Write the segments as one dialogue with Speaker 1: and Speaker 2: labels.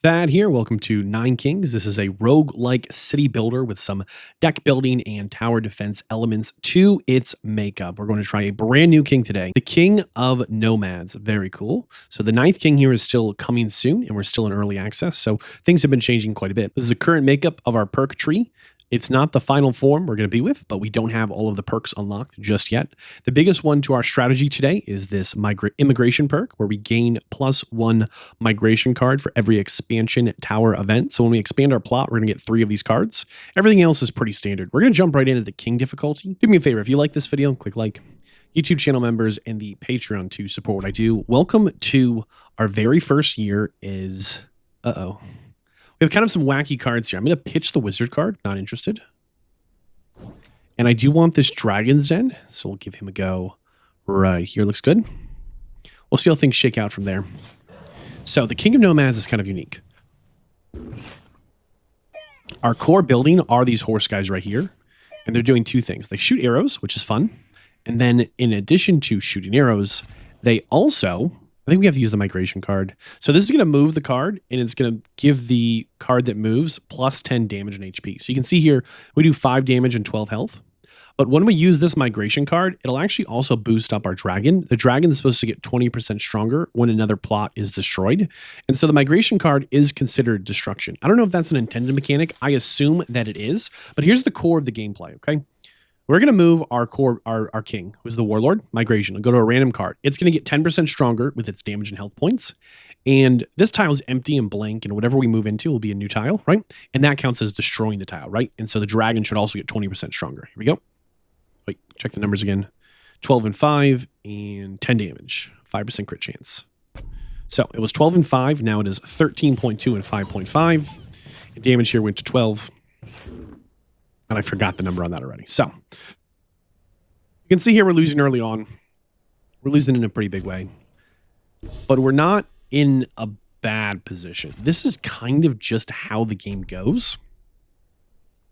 Speaker 1: Vadd here. Welcome to Nine Kings. This is a roguelike city builder with some deck building and tower defense elements to its makeup. We're going to try a brand new king today, the King of Nomads. Very cool. So the ninth king here is still coming soon, and we're still in early access, so things have been changing quite a bit. This is the current makeup of our perk tree. It's not the final form we're going to be with, but we don't have all of the perks unlocked just yet. The biggest one to our strategy today is this immigration perk, where we gain +1 migration card for every expansion tower event. So when we expand our plot, we're going to get 3 of these cards. Everything else is pretty standard. We're going to jump right into the king difficulty. Do me a favor, if you like this video, click like. YouTube channel members and the Patreon to support what I do. Welcome to our very first year is... We have kind of some wacky cards here. I'm going to pitch the wizard card. Not interested. And I do want this dragon's den, so we'll give him a go right here. Looks good. We'll see how things shake out from there. So the King of Nomads is kind of unique. Our core building are these horse guys right here, and they're doing 2 things. They shoot arrows, which is fun. And then in addition to shooting arrows, they also... I think we have to use the migration card. So this is going to move the card, and it's going to give the card that moves +10 damage and HP. So you can see here, we do 5 damage and 12 health. But when we use this migration card, it'll actually also boost up our dragon. The dragon is supposed to get 20% stronger when another plot is destroyed. And so the migration card is considered destruction. I don't know if that's an intended mechanic. I assume that it is. But here's the core of the gameplay, okay? We're going to move our king, who's the warlord, migration, and go to a random card. It's going to get 10% stronger with its damage and health points. And this tile is empty and blank, and whatever we move into will be a new tile, right? And that counts as destroying the tile, right? And so the dragon should also get 20% stronger. Here we go. Wait, check the numbers again. 12 and 5 and 10 damage, 5% crit chance. So it was 12 and 5. Now it is 13.2 and 5.5. And damage here went to 12. And I forgot the number on that already. So you can see here we're losing early on. We're losing in a pretty big way. But we're not in a bad position. This is kind of just how the game goes.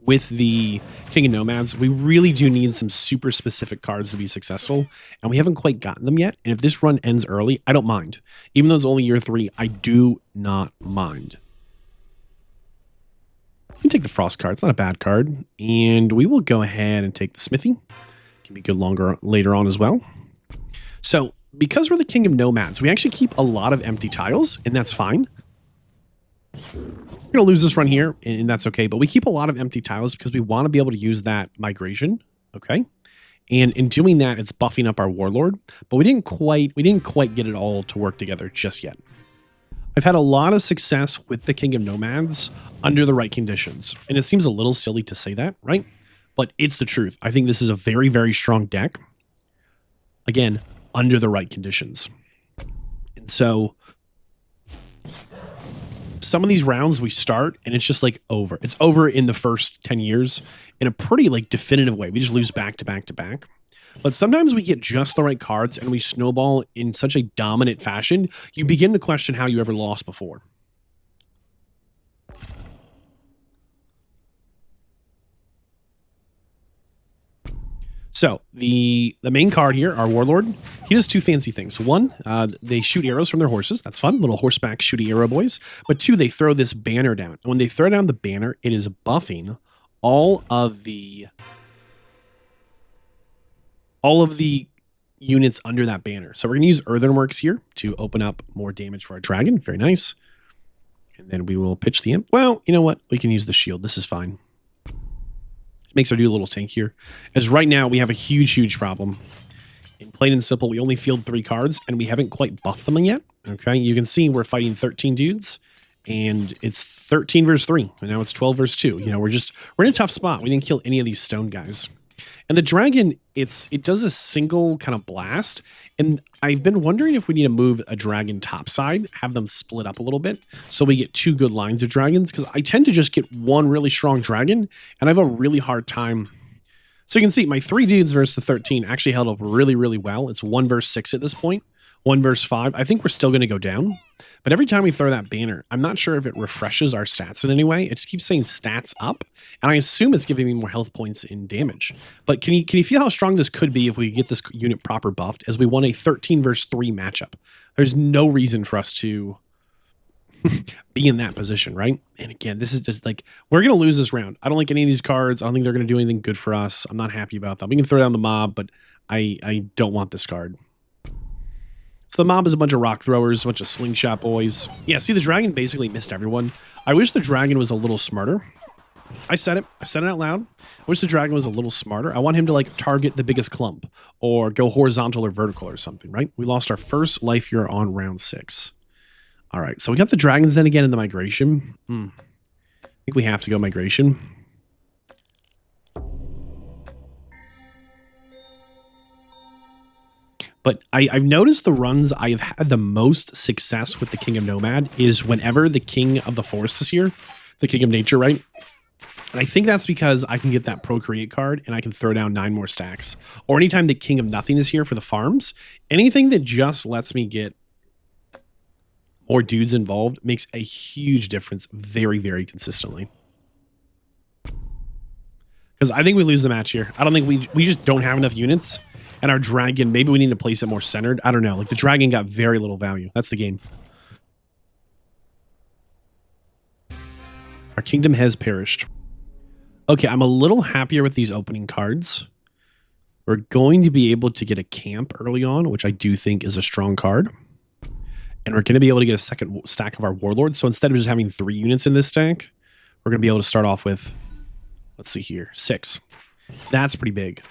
Speaker 1: With the King of Nomads, we really do need some super specific cards to be successful. And we haven't quite gotten them yet. And if this run ends early, I don't mind. Even though it's only year 3, I do not mind. We can take the Frost card. It's not a bad card. And we will go ahead and take the Smithy. Can be good later on as well. So, because we're the King of Nomads, we actually keep a lot of empty tiles, and that's fine. We're going to lose this run here, and that's okay. But we keep a lot of empty tiles because we want to be able to use that migration. Okay. And in doing that, it's buffing up our warlord. But we didn't quite get it all to work together just yet. I've had a lot of success with the King of Nomads under the right conditions. And it seems a little silly to say that, right? But it's the truth. I think this is a very, very strong deck. Again, under the right conditions. And so some of these rounds we start and it's just like over. It's over in the first 10 years in a pretty like definitive way. We just lose back to back to back. But sometimes we get just the right cards and we snowball in such a dominant fashion, you begin to question how you ever lost before. So the main card here, our warlord, he does 2 fancy things. 1, they shoot arrows from their horses. That's fun. Little horseback shooty arrow boys. But 2, they throw this banner down. And when they throw down the banner, it is buffing all of the units under that banner. So we're going to use Earthenworks here to open up more damage for our dragon. Very nice. And then we will pitch the imp. Well, you know what? We can use the shield. This is fine. It makes our dude a little tankier. As right now, we have a huge, huge problem. In plain and simple, we only field 3 cards, and we haven't quite buffed them yet. Okay, you can see we're fighting 13 dudes, and it's 13 versus 3, and now it's 12 versus 2. You know, we're in a tough spot. We didn't kill any of these stone guys. And the dragon, it does a single kind of blast. And I've been wondering if we need to move a dragon topside, have them split up a little bit so we get 2 good lines of dragons. Because I tend to just get 1 really strong dragon and I have a really hard time. So you can see my 3 dudes versus the 13 actually held up really, really well. It's 1 versus 6 at this point. 1 versus 5. I think we're still going to go down. But every time we throw that banner, I'm not sure if it refreshes our stats in any way. It just keeps saying stats up. And I assume it's giving me more health points in damage. But can you feel how strong this could be if we get this unit proper buffed as we won a 13 versus 3 matchup? There's no reason for us to be in that position, right? And again, this is just like, we're going to lose this round. I don't like any of these cards. I don't think they're going to do anything good for us. I'm not happy about that. We can throw down the mob, but I don't want this card. So the mob is a bunch of rock throwers, a bunch of slingshot boys. Yeah, see, the dragon basically missed everyone. I wish the dragon was a little smarter. I said it out loud. I wish the dragon was a little smarter. I want him to like target the biggest clump or go horizontal or vertical or something, right? We lost our first life here on round 6. All right, so we got the dragons then again in the migration. I think we have to go migration. But I've noticed the runs I have had the most success with the King of Nomad is whenever the King of the Forest is here, the King of Nature, right? And I think that's because I can get that Procreate card and I can throw down 9 more stacks. Or anytime the King of Nothing is here for the farms, anything that just lets me get more dudes involved makes a huge difference very, very consistently. Because I think we lose the match here. I don't think we just don't have enough units. And our dragon, maybe we need to place it more centered. I don't know. Like the dragon got very little value. That's the game. Our kingdom has perished. Okay, I'm a little happier with these opening cards. We're going to be able to get a camp early on, which I do think is a strong card. And we're going to be able to get a second stack of our warlords. So instead of just having 3 units in this stack, we're going to be able to start off with, let's see here, 6. That's pretty big.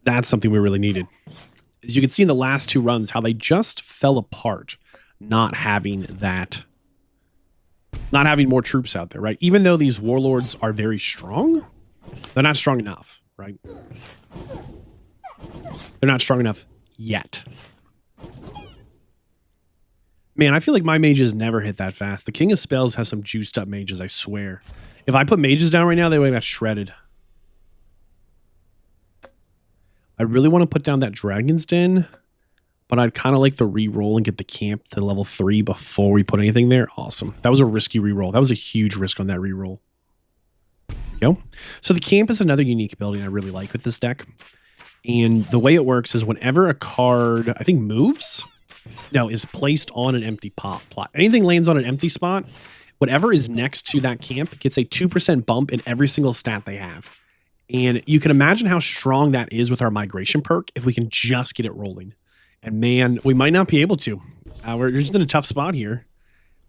Speaker 1: That's something we really needed. As you can see in the last 2 runs, how they just fell apart not having more troops out there, right? Even though these warlords are very strong, they're not strong enough, right? They're not strong enough yet. Man, I feel like my mages never hit that fast. The King of Spells has some juiced up mages, I swear. If I put mages down right now, they would have shredded. I really want to put down that Dragon's Den, but I'd kind of like the re-roll and get the camp to level 3 before we put anything there. Awesome. That was a risky re-roll. That was a huge risk on that re-roll. Go. So the camp is another unique building I really like with this deck. And the way it works is whenever a card, I think moves, no, is placed on an empty plot. Anything lands on an empty spot, whatever is next to that camp gets a 2% bump in every single stat they have. And you can imagine how strong that is with our migration perk if we can just get it rolling. And man, we might not be able to. We're just in a tough spot here.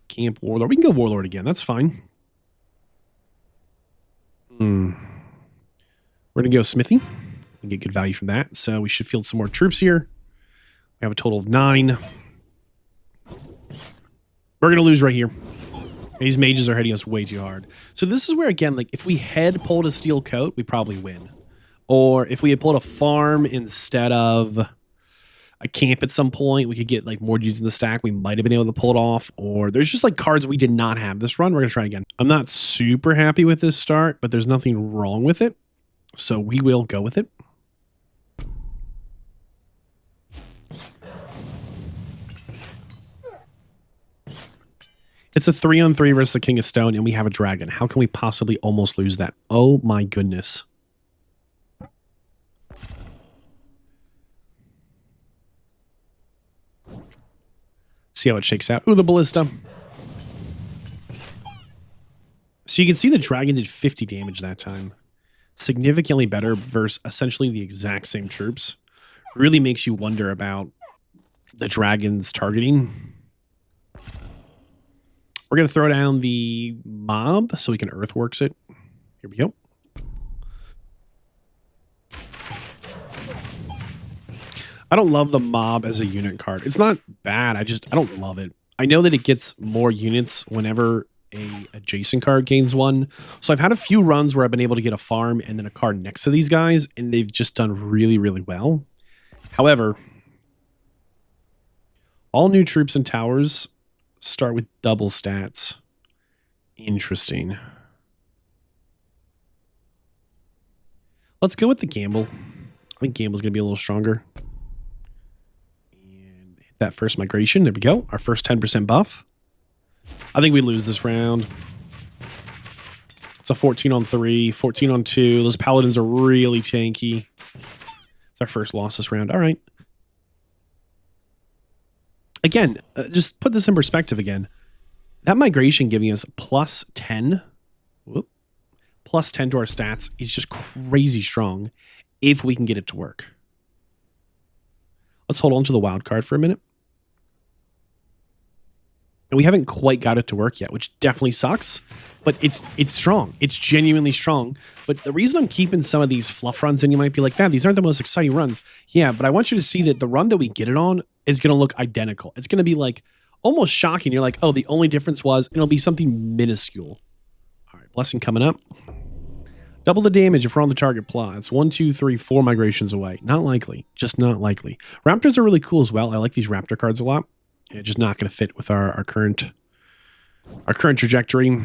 Speaker 1: Camp Warlord. We can go Warlord again. That's fine. We're going to go Smithy and get good value from that. So we should field some more troops here. We have a total of 9. We're going to lose right here. These mages are hitting us way too hard. So this is where, again, like if we had pulled a steel coat, we probably win. Or if we had pulled a farm instead of a camp at some point, we could get like more dudes in the stack. We might have been able to pull it off. Or there's just like cards we did not have this run. We're going to try again. I'm not super happy with this start, but there's nothing wrong with it. So we will go with it. It's a 3-on-3 versus the King of Stone, and we have a dragon. How can we possibly almost lose that? Oh my goodness. See how it shakes out. Ooh, the ballista. So you can see the dragon did 50 damage that time. Significantly better versus essentially the exact same troops. Really makes you wonder about the dragon's targeting. We're going to throw down the mob so we can earthworks it. Here we go. I don't love the mob as a unit card. It's not bad. I don't love it. I know that it gets more units whenever a adjacent card gains 1. So I've had a few runs where I've been able to get a farm and then a card next to these guys, and they've just done really, really well. However, all new troops and towers start with double stats. Interesting. Let's go with the gamble. I think gamble's going to be a little stronger. And hit that first migration. There we go. Our first 10% buff. I think we lose this round. It's a 14-on-3, 14-on-2. Those paladins are really tanky. It's our first loss this round. All right. Again, just put this in perspective again. That migration giving us plus 10, plus 10 to our stats is just crazy strong if we can get it to work. Let's hold on to the wild card for a minute. And we haven't quite got it to work yet, which definitely sucks, but it's strong. It's genuinely strong. But the reason I'm keeping some of these fluff runs, and you might be like, Vadd, these aren't the most exciting runs. Yeah, but I want you to see that the run that we get it on is going to look identical. It's going to be like almost shocking. You're like, oh, the only difference was it'll be something minuscule. All right, blessing coming up. Double the damage if we're on the target plot. It's 1, 2, 3, 4 migrations away. Not likely. Just not likely. Raptors are really cool as well. I like these raptor cards a lot. Yeah, just not going to fit with our current trajectory.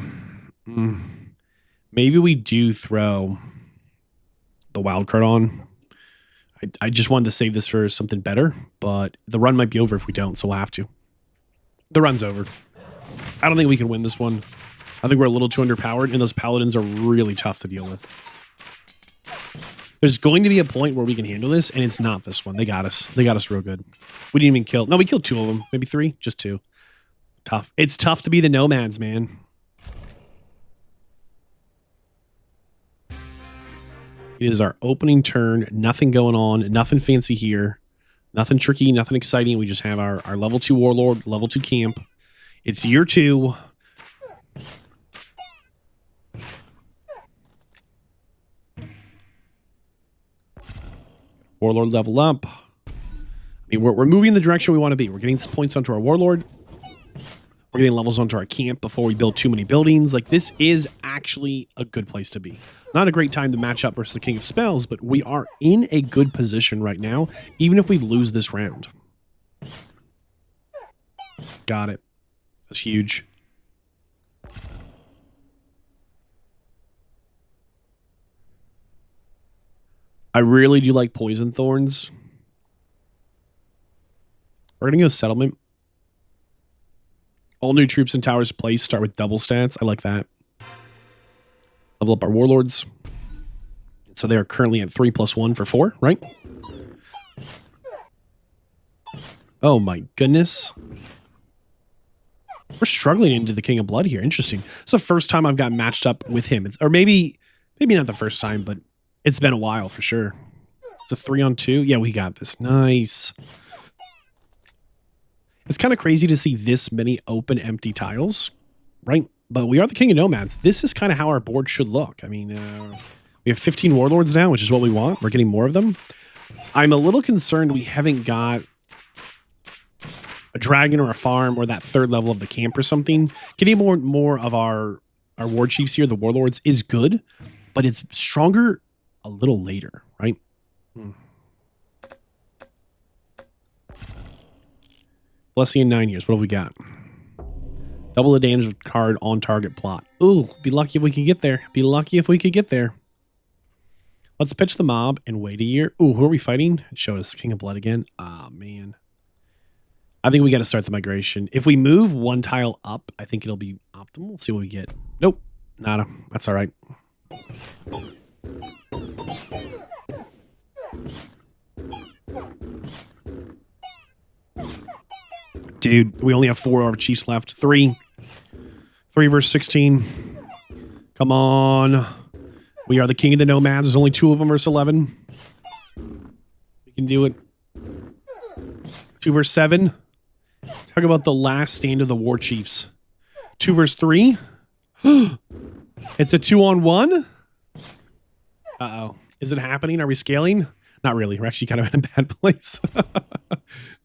Speaker 1: Maybe we do throw the wild card on. I just wanted to save this for something better, but the run might be over if we don't, so we'll have to. The run's over. I don't think we can win this one. I think we're a little too underpowered, and those paladins are really tough to deal with. There's going to be a point where we can handle this, and it's not this one. They got us. They got us real good. We didn't even kill. No, we killed 2 of them. Maybe 3? Just 2. Tough. It's tough to be the Nomads, man. It is our opening turn. Nothing going on. Nothing fancy here. Nothing tricky. Nothing exciting. We just have our level 2 warlord, level 2 camp. It's year 2. Warlord level up. I mean, we're moving in the direction we want to be. We're getting points onto our warlord. We're getting levels onto our camp before we build too many buildings. Like, this is actually a good place to be. Not a great time to match up versus the King of Spells, but we are in a good position right now, even if we lose this round. Got it. That's huge. I really do like Poison Thorns. We're going to go Settlement. All new troops and towers placed start with double stats. I like that. Level up our warlords. So they are currently at 3+1 for 4, right? Oh my goodness. We're struggling into the King of Blood here. Interesting. It's the first time I've got matched up with him. Or maybe not the first time, but it's been a while for sure. It's a 3-on-2. Yeah, we got this. Nice. It's kind of crazy to see this many open, empty tiles, right? But we are the King of Nomads. This is kind of how our board should look. I mean, we have 15 warlords now, which is what we want. We're getting more of them. I'm a little concerned we haven't got a dragon or a farm or that 3rd level of the camp or something. Getting more of our war chiefs here, the warlords, is good, but it's stronger a little later, right? Blessing in 9 years. What have we got? Double the damage of card on target plot. Ooh, be lucky if we could get there. Be lucky if we could get there. Let's pitch the mob and wait a year. Ooh, who are we fighting? It showed us King of Blood again. Ah, man. I think we got to start the migration. If we move 1 tile up, I think it'll be optimal. Let's see what we get. Nope. Nada. That's all right. Dude, we only have 4 of our chiefs left. 3 versus 16. Come on. We are the King of the Nomads. There's only 2 of them versus 11. We can do it. 2 versus 7. Talk about the last stand of the war chiefs. 2 versus 3. It's a 2-on-1. Uh-oh. Is it happening? Are we scaling? Not really. We're actually kind of in a bad place.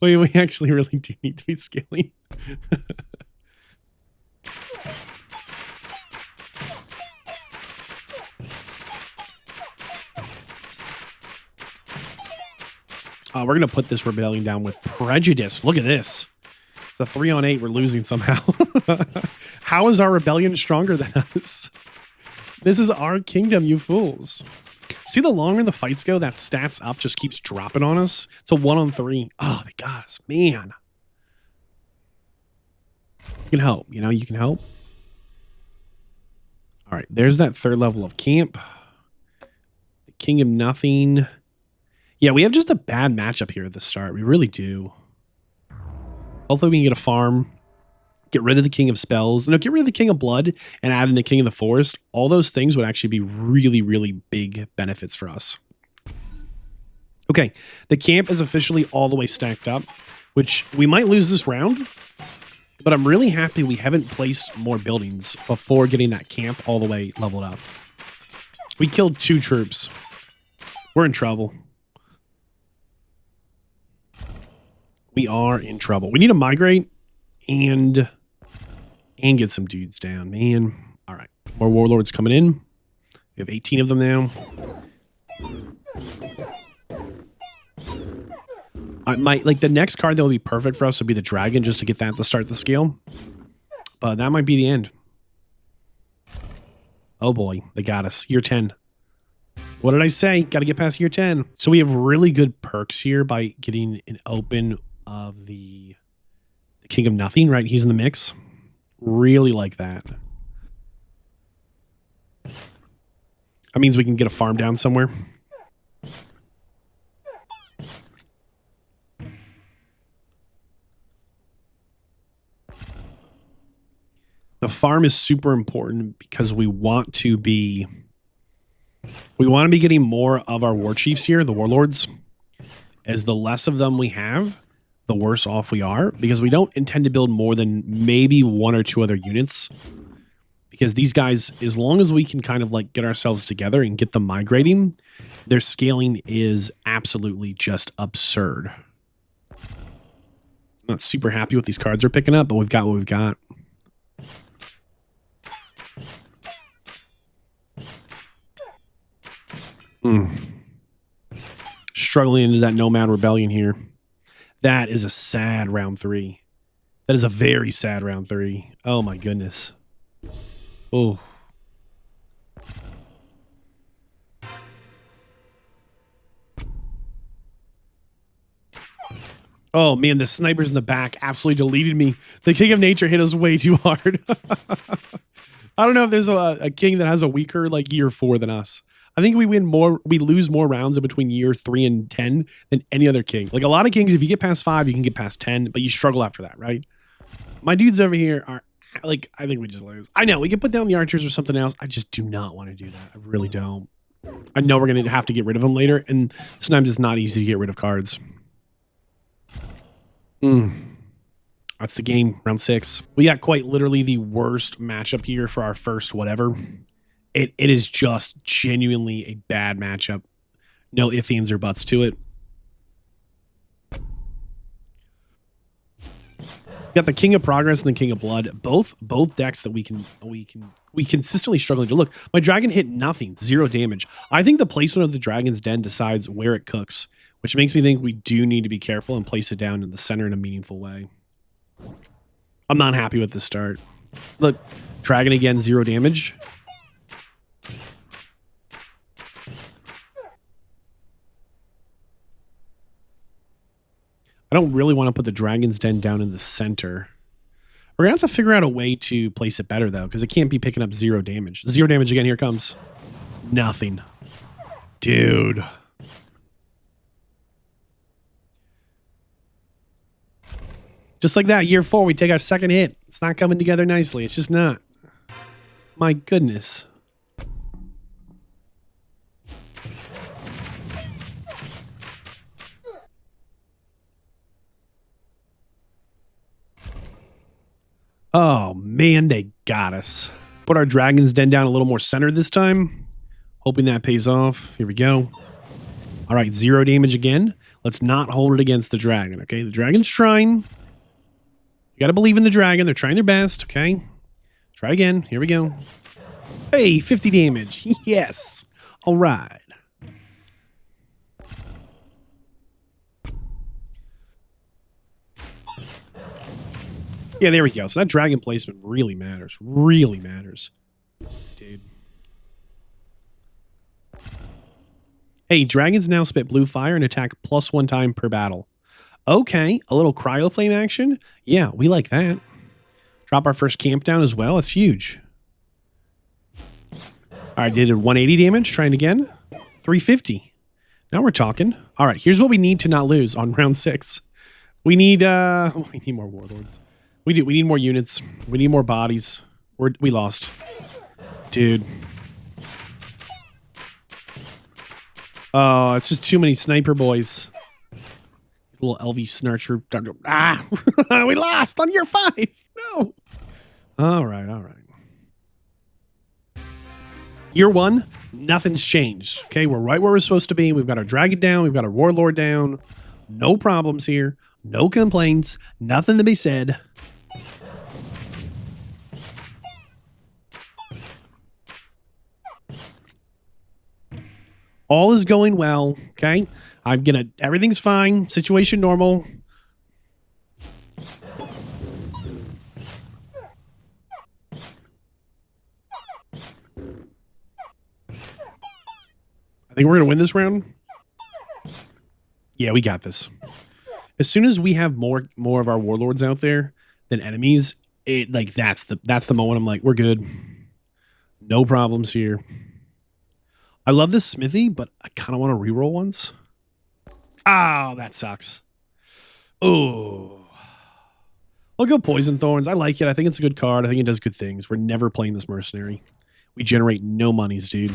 Speaker 1: We actually really do need to be scaling. We're going to put this rebellion down with prejudice. Look at this. It's a 3-on-8. We're losing somehow. How is our rebellion stronger than us? This is our kingdom, you fools. See, the longer the fights go, that stats up just keeps dropping on us. It's a 1-on-3. Oh, they got us. Man. You can help. You know, you can help. All right, there's that 3rd level of camp. The King of Nothing. Yeah, we have just a bad matchup here at the start. We really do. Hopefully we can get a farm, get rid of the King of Spells, get rid of the King of Blood and add in the King of the Forest. All those things would actually be really, really big benefits for us. Okay, the camp is officially all the way stacked up, which we might lose this round, but I'm really happy we haven't placed more buildings before getting that camp all the way leveled up. We killed 2 troops. We're in trouble. We are in trouble. We need to migrate and get some dudes down, man. All right, more warlords coming in. We have 18 of them now. The next card that will be perfect for us would be the dragon, just to get that to start the scale. But that might be the end. Oh boy, they got us. Year 10. What did I say? Got to get past year 10. So we have really good perks here by getting an open of the King of Nothing, right? He's in the mix. Really like that. That means we can get a farm down somewhere. The farm is super important because we want to be getting more of our war chiefs here, the warlords. As the less of them we have, the worse off we are, because we don't intend to build more than maybe 1 or 2 other units. Because these guys, as long as we can kind of like get ourselves together and get them migrating, their scaling is absolutely just absurd. I'm not super happy with these cards we're picking up, but we've got what we've got. Struggling into that Nomad rebellion here. That is a sad round 3. That is a very sad round 3. Oh my goodness. Oh. Oh man, the snipers in the back absolutely deleted me. The King of Nature hit us way too hard. I don't know if there's a king that has a weaker like year 4 than us. I think we lose more rounds in between year 3 and 10 than any other king. Like a lot of kings, if you get past 5, you can get past 10, but you struggle after that, right? My dudes over here are like, I think we just lose. I know we can put down the archers or something else. I just do not want to do that. I really don't. I know we're going to have to get rid of them later, and sometimes it's not easy to get rid of cards. That's the game, round 6. We got quite literally the worst matchup here for our first whatever. It is just genuinely a bad matchup. No ifs, ands, or buts to it. We got the King of Progress and the King of Blood. Both decks that we consistently struggling to look. My dragon hit nothing, 0 damage. I think the placement of the Dragon's Den decides where it cooks, which makes me think we do need to be careful and place it down in the center in a meaningful way. I'm not happy with this start. Look, dragon again, 0 damage. I don't really want to put the Dragon's Den down in the center. We're going to have to figure out a way to place it better, though, because it can't be picking up 0 damage. 0 damage again. Here it comes. Nothing. Dude. Just like that, year 4, we take our second hit. It's not coming together nicely. It's just not. My goodness. Oh, man, they got us. Put our Dragon's Den down a little more center this time. Hoping that pays off. Here we go. All right, 0 damage again. Let's not hold it against the dragon, okay? The dragon's trying. You got to believe in the dragon. They're trying their best, okay? Try again. Here we go. Hey, 50 damage. Yes. All right. Yeah, there we go. So that dragon placement really matters. Really matters. Dude. Hey, dragons now spit blue fire and attack +1 time per battle. Okay, a little cryo flame action. Yeah, we like that. Drop our first camp down as well. That's huge. All right, did 180 damage. Trying again. 350. Now we're talking. All right, here's what we need to not lose on round 6. We need more warlords. We do. We need more units. We need more bodies. We lost. Dude. Oh, it's just too many sniper boys. These little LV snarcher. Ah! We lost on year 5. No. All right, all right. Year 1, nothing's changed. Okay, we're right where we're supposed to be. We've got our dragon down. We've got our warlord down. No problems here. No complaints. Nothing to be said. All is going well. Okay, everything's fine. Situation normal. I think we're going to win this round. Yeah, we got this. As soon as we have more of our warlords out there than enemies, that's the moment I'm like, we're good. No problems here. I love this smithy, but I kind of want to reroll ones. Oh, that sucks. Oh. I'll go Poison Thorns. I like it. I think it's a good card. I think it does good things. We're never playing this mercenary. We generate no monies, dude.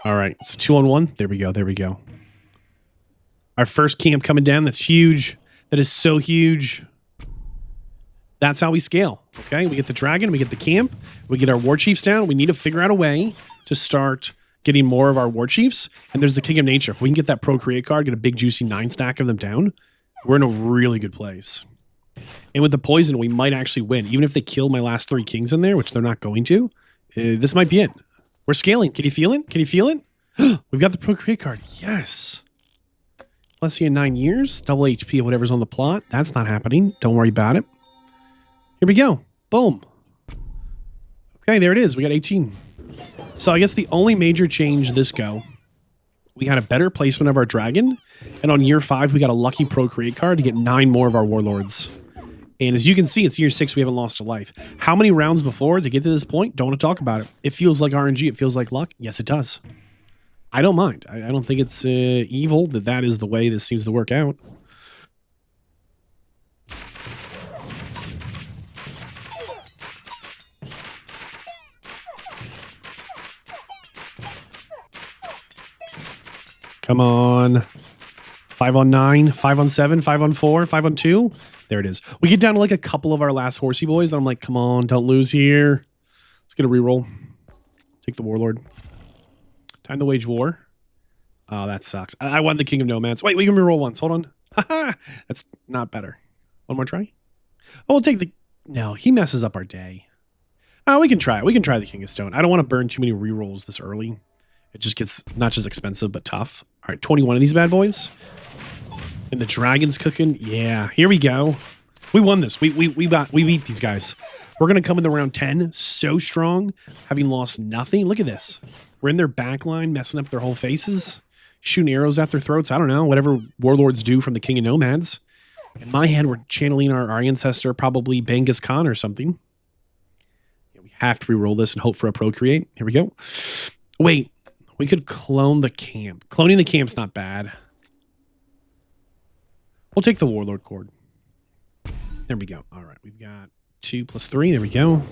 Speaker 1: All right, it's 2-on-1. There we go. There we go. Our first camp coming down. That's huge. That is so huge. That's how we scale. Okay, we get the dragon. We get the camp. We get our war chiefs down. We need to figure out a way to start getting more of our war chiefs. And there's the King of Nature. If we can get that Procreate card, get a big juicy 9 stack of them down, we're in a really good place. And with the poison, we might actually win. Even if they kill my last 3 kings in there, which they're not going to, this might be it. We're scaling. Can you feel it? Can you feel it? We've got the Procreate card. Yes. Let's see, in 9 years, double HP of whatever's on the plot. That's not happening. Don't worry about it. Here we go. Boom. Okay, there it is. We got 18. So I guess the only major change this go, we had a better placement of our dragon. And on year 5, we got a lucky Procreate card to get 9 more of our warlords. And as you can see, it's year 6. We haven't lost a life. How many rounds before to get to this point? Don't want to talk about it. It feels like RNG. It feels like luck. Yes, it does. I don't mind. I don't think it's evil that is the way this seems to work out. Come on. 5-on-9, 5-on-7, 5-on-4, 5-on-2. There it is. We get down to like a couple of our last horsey boys. And I'm like, come on, don't lose here. Let's get a reroll. Take the warlord. Time to wage war. Oh, that sucks. I won the King of Nomads. Wait, we can reroll once. Hold on. That's not better. One more try. Oh, we'll take the... No, he messes up our day. Oh, we can try it. We can try the King of Stone. I don't want to burn too many rerolls this early. It just gets not just expensive, but tough. All right, 21 of these bad boys. And the dragon's cooking. Yeah, here we go. We won this. We beat these guys. We're going to come in the round 10 so strong, having lost nothing. Look at this. We're in their back line, messing up their whole faces, shooting arrows at their throats. I don't know, whatever warlords do from the King of Nomads. In my head, we're channeling our ancestor, probably Genghis Khan or something. Yeah, we have to reroll this and hope for a Procreate. Here we go. Wait, we could clone the camp. Cloning the camp's not bad. We'll take the warlord cord. There we go. All right, we've got 2 + 3. There we go.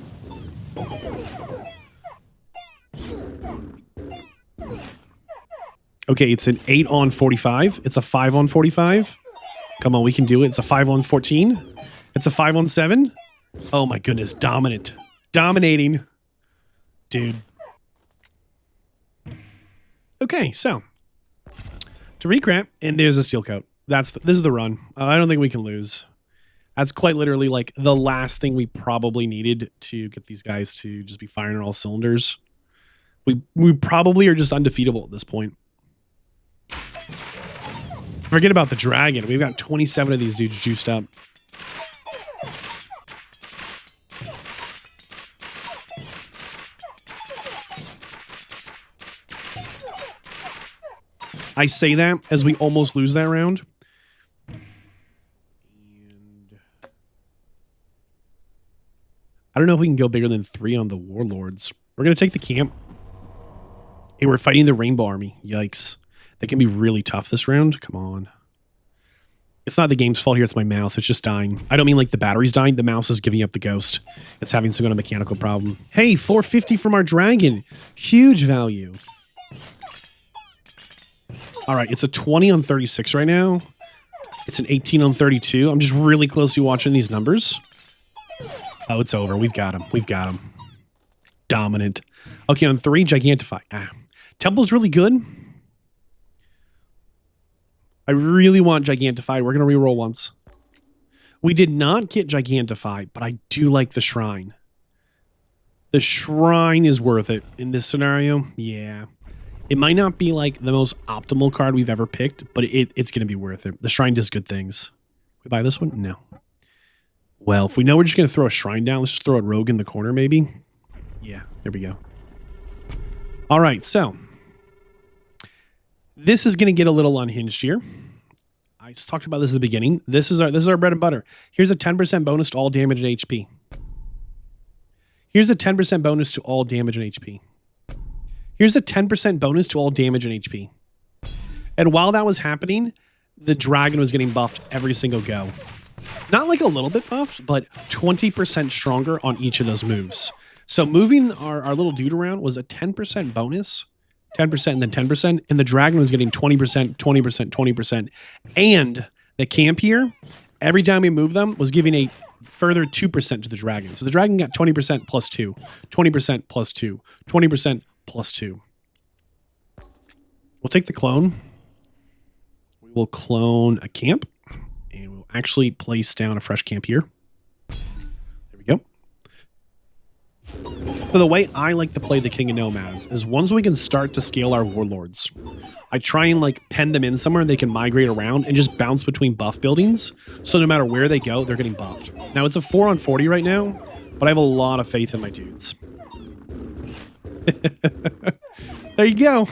Speaker 1: Okay, it's an 8-on-45. It's a 5-on-45. Come on, we can do it. It's a 5-on-14. It's a 5-on-7. Oh my goodness, dominant. Dominating. Dude. Okay, so. To recap, and there's a steel coat. This is the run. I don't think we can lose. That's quite literally like the last thing we probably needed to get these guys to just be firing on all cylinders. We probably are just undefeatable at this point. Forget about the dragon. We've got 27 of these dudes juiced up. I say that as we almost lose that round. And I don't know if we can go bigger than 3 on the warlords. We're going to take the camp. And we're fighting the Rainbow Army. Yikes. They can be really tough this round. Come on. It's not the game's fault here. It's my mouse. It's just dying. I don't mean like the battery's dying. The mouse is giving up the ghost. It's having some kind of mechanical problem. Hey, 450 from our dragon. Huge value. All right. It's a 20 on 36 right now. It's an 18 on 32. I'm just really closely watching these numbers. Oh, it's over. We've got him. We've got him. Dominant. Okay, on 3, Gigantify. Temple's really good. I really want Gigantify. We're going to reroll once. We did not get Gigantify, but I do like the Shrine. The Shrine is worth it in this scenario. Yeah. It might not be like the most optimal card we've ever picked, but it's going to be worth it. The Shrine does good things. We buy this one? No. Well, if we know we're just going to throw a Shrine down, let's just throw a Rogue in the corner maybe. Yeah, there we go. All right, so this is going to get a little unhinged here. I talked about this at the beginning. This is our bread and butter. Here's a 10% bonus to all damage and HP. Here's a 10% bonus to all damage and HP. Here's a 10% bonus to all damage and HP. And while that was happening, the dragon was getting buffed every single go. Not like a little bit buffed, but 20% stronger on each of those moves. So moving our little dude around was a 10% bonus, 10% and then 10%, and the dragon was getting 20%, 20%, 20%. And the camp here, every time we move them, was giving a further 2% to the dragon. So the dragon got 20% plus 2, 20% plus 2, 20% plus 2. We'll take the clone. We will clone a camp, and we'll actually place down a fresh camp here. There we go. So the way I like to play the King of Nomads is once we can start to scale our warlords, I try and like pen them in somewhere they can migrate around and just bounce between buff buildings. So no matter where they go, they're getting buffed. Now it's a 4 on 40 right now, but I have a lot of faith in my dudes. There you go.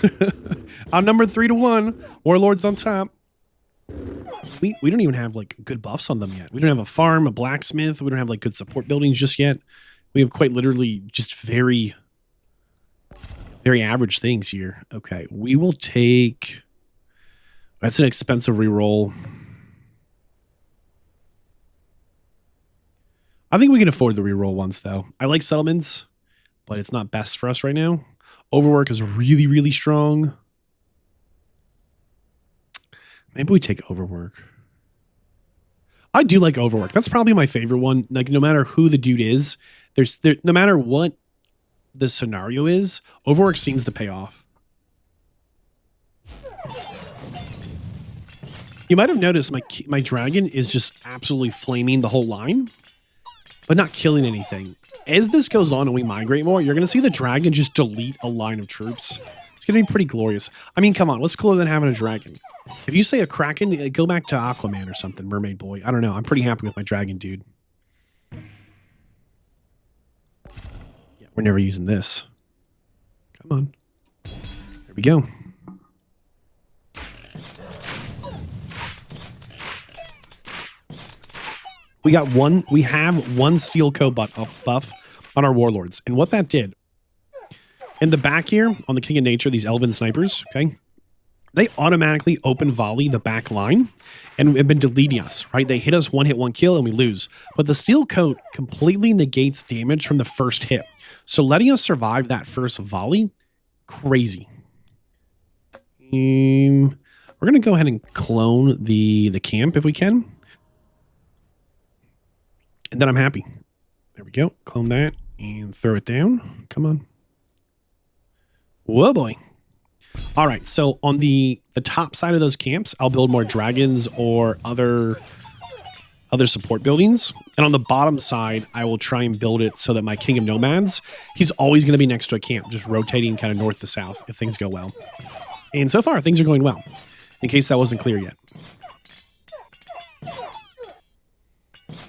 Speaker 1: Outnumbered 3-1. Warlords on top. We don't even have like good buffs on them yet. We don't have a farm, a blacksmith. We don't have like good support buildings just yet. We have quite literally just very, very average things here. Okay, we will take... That's an expensive reroll. I think we can afford the reroll once, though. I like settlements, but it's not best for us right now. Overwork is really, really strong. Maybe we take Overwork. I do like Overwork. That's probably my favorite one. Like, no matter who the dude is, no matter what the scenario is, Overwork seems to pay off. You might have noticed my dragon is just absolutely flaming the whole line, but not killing anything. As this goes on and we migrate more, you're going to see the dragon just delete a line of troops. It's going to be pretty glorious. I mean, come on, what's cooler than having a dragon? If you say a Kraken, go back to Aquaman or something, Mermaid Boy. I don't know. I'm pretty happy with my dragon, dude. Yeah, we're never using this. Come on. There we go. We have one steel coat buff on our warlords. And what that did, in the back here, on the King of Nature, these elven snipers, okay, they automatically open volley the back line and have been deleting us, right? They hit us 1 hit, 1 kill, and we lose. But the steel coat completely negates damage from the first hit. So letting us survive that first volley, crazy. We're going to go ahead and clone the camp if we can. And then I'm happy. There we go. Clone that and throw it down. Come on. Whoa, boy. All right. So on the top side of those camps, I'll build more dragons or other support buildings. And on the bottom side, I will try and build it so that my King of Nomads, he's always going to be next to a camp, just rotating kind of north to south if things go well. And so far, things are going well, in case that wasn't clear yet.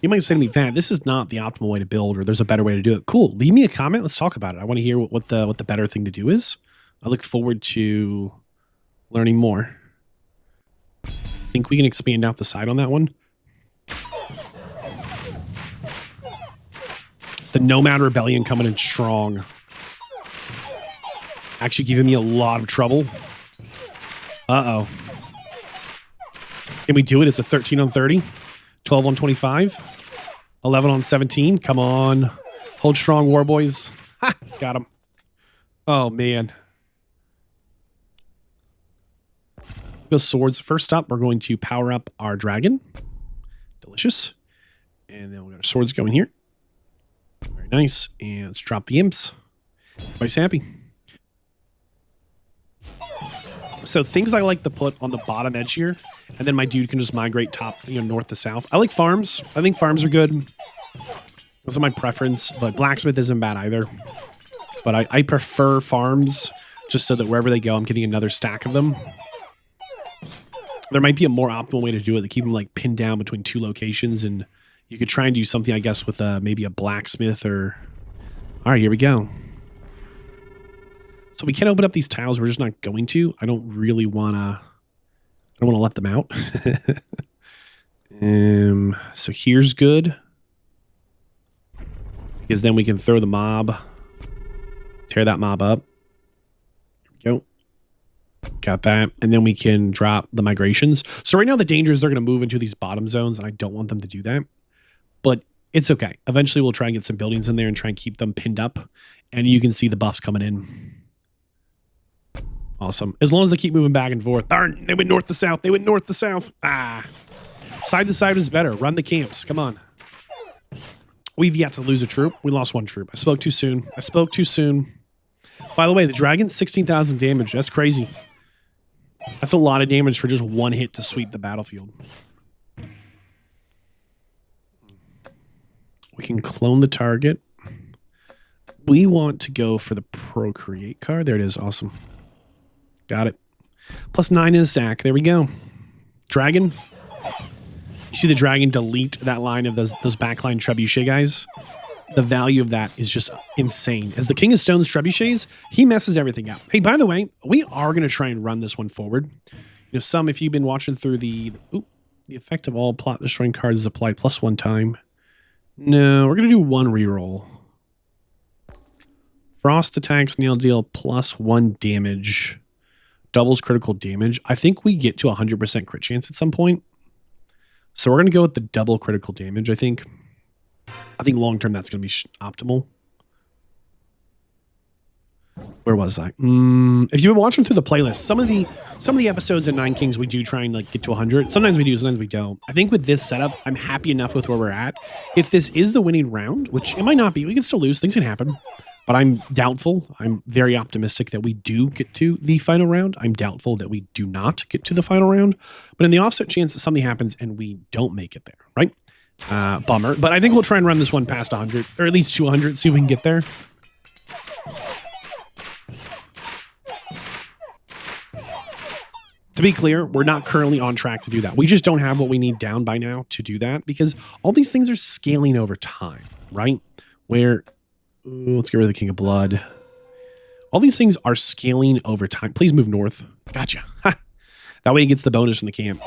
Speaker 1: You might say to me, Vadd, this is not the optimal way to build, or there's a better way to do it. Cool. Leave me a comment. Let's talk about it. I want to hear what the better thing to do is. I look forward to learning more. Think we can expand out the side on that one? The Nomad Rebellion coming in strong. Actually giving me a lot of trouble. Uh-oh. Can we do it? It's a 13 on 30. 12 on 25. 11 on 17. Come on. Hold strong, war boys. Ha! Got him. Oh, man. Go swords. First up, we're going to power up our dragon. Delicious. And then we'll get our swords going here. Very nice. And let's drop the imps. Everybody's happy. So things I like to put on the bottom edge here, and then my dude can just migrate top, north to south. I like farms. I think farms are good. Those are my preference, but blacksmith isn't bad either. But I prefer farms just so that wherever they go, I'm getting another stack of them. There might be a more optimal way to do it to keep them like pinned down between two locations, and you could try and do something, I guess, with maybe a blacksmith or... All right, here we go. So we can open up these tiles. We're just not going to. I don't really want to... I don't want to let them out. So here's good. Because then we can throw the mob. Tear that mob up. There we go. Got that. And then we can drop the migrations. So right now the danger is they're going to move into these bottom zones, and I don't want them to do that. But it's okay. Eventually we'll try and get some buildings in there and try and keep them pinned up. And you can see the buffs coming in. Awesome. As long as they keep moving back and forth. Darn, they went north to south. They went north to south. Ah. Side to side is better. Run the camps. Come on. We've yet to lose a troop. We lost one troop. I spoke too soon. I spoke too soon. By the way, the dragon, 16,000 damage. That's crazy. That's a lot of damage for just one hit to sweep the battlefield. We can clone the target. We want to go for the Procreate card. There it is. Awesome. Got it. +9 in a sack. There we go. Dragon. You see the dragon delete that line of those backline trebuchet guys? The value of that is just insane. As the King of Stones trebuchets, he messes everything up. Hey, by the way, we are going to try and run this one forward. If you've been watching through the effect of all plot destroying cards is applied +1 time. No, we're going to do 1 reroll. Frost attacks nail deal +1 damage. Doubles critical damage. I think we get to 100% crit chance at some point. So we're going to go with the double critical damage, I think. I think long term that's going to be optimal. Where was I? If you've been watching through the playlist, some of the episodes in Nine Kings we do try and get to 100. Sometimes we do, sometimes we don't. I think with this setup, I'm happy enough with where we're at. If this is the winning round, which it might not be, we can still lose. Things can happen. But I'm doubtful. I'm very optimistic that we do get to the final round. I'm doubtful that we do not get to the final round. But in the offset chance that something happens and we don't make it there, right? Bummer. But I think we'll try and run this one past 100, or at least 200, see if we can get there. To be clear, we're not currently on track to do that. We just don't have what we need down by now to do that, because all these things are scaling over time, right? Where... let's get rid of the King of Blood. All these things are scaling over time. Please move north. Gotcha. Ha. That way he gets the bonus from the camp.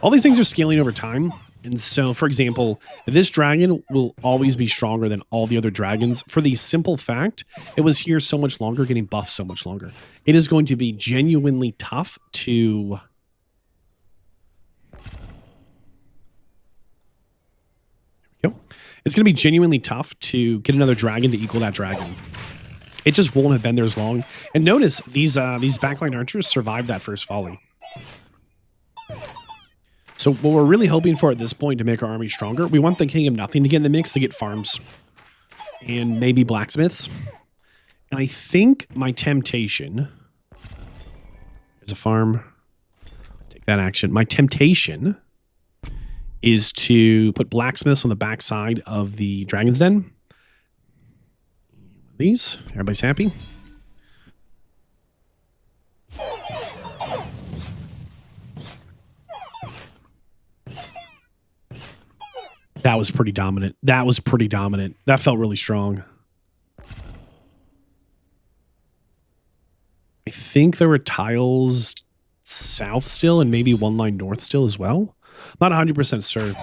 Speaker 1: All these things are scaling over time. And so, for example, this dragon will always be stronger than all the other dragons for the simple fact it was here so much longer, getting buffed so much longer. It is going to be genuinely tough to... There we go. It's going to be genuinely tough to get another dragon to equal that dragon. It just won't have been there as long. And notice these backline archers survived that first volley. So what we're really hoping for at this point to make our army stronger, we want the King of Nothing to get in the mix to get farms. And maybe blacksmiths. And I think my temptation... There's a farm. Take that action. My temptation... is to put blacksmiths on the back side of the Dragon's Den. These. Everybody's happy. That was pretty dominant. That was pretty dominant. That felt really strong. I think there were tiles south still and maybe one line north still as well. Not 100% sure.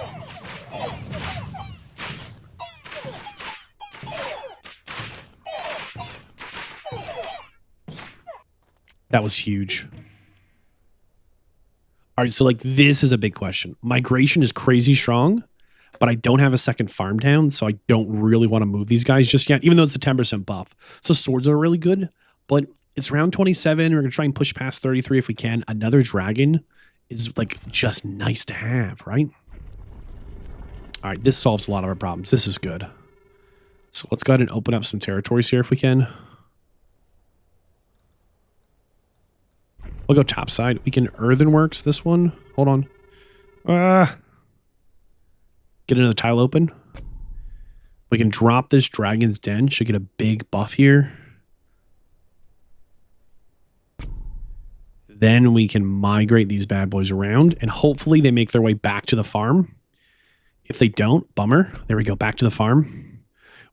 Speaker 1: That was huge. All right, so like this is a big question. Migration is crazy strong, but I don't have a second farm down, so I don't really want to move these guys just yet, even though it's a 10% buff. So swords are really good, but it's round 27. We're going to try and push past 33 if we can. Another dragon is like just nice to have, right? All right, this solves a lot of our problems. This is good. So let's go ahead and open up some territories here if we can. We'll go top side. We can earthenworks this one. Hold on. Get another tile open. We can drop this dragon's den. Should get a big buff here. Then we can migrate these bad boys around, and hopefully they make their way back to the farm. If they don't, bummer. There we go, back to the farm.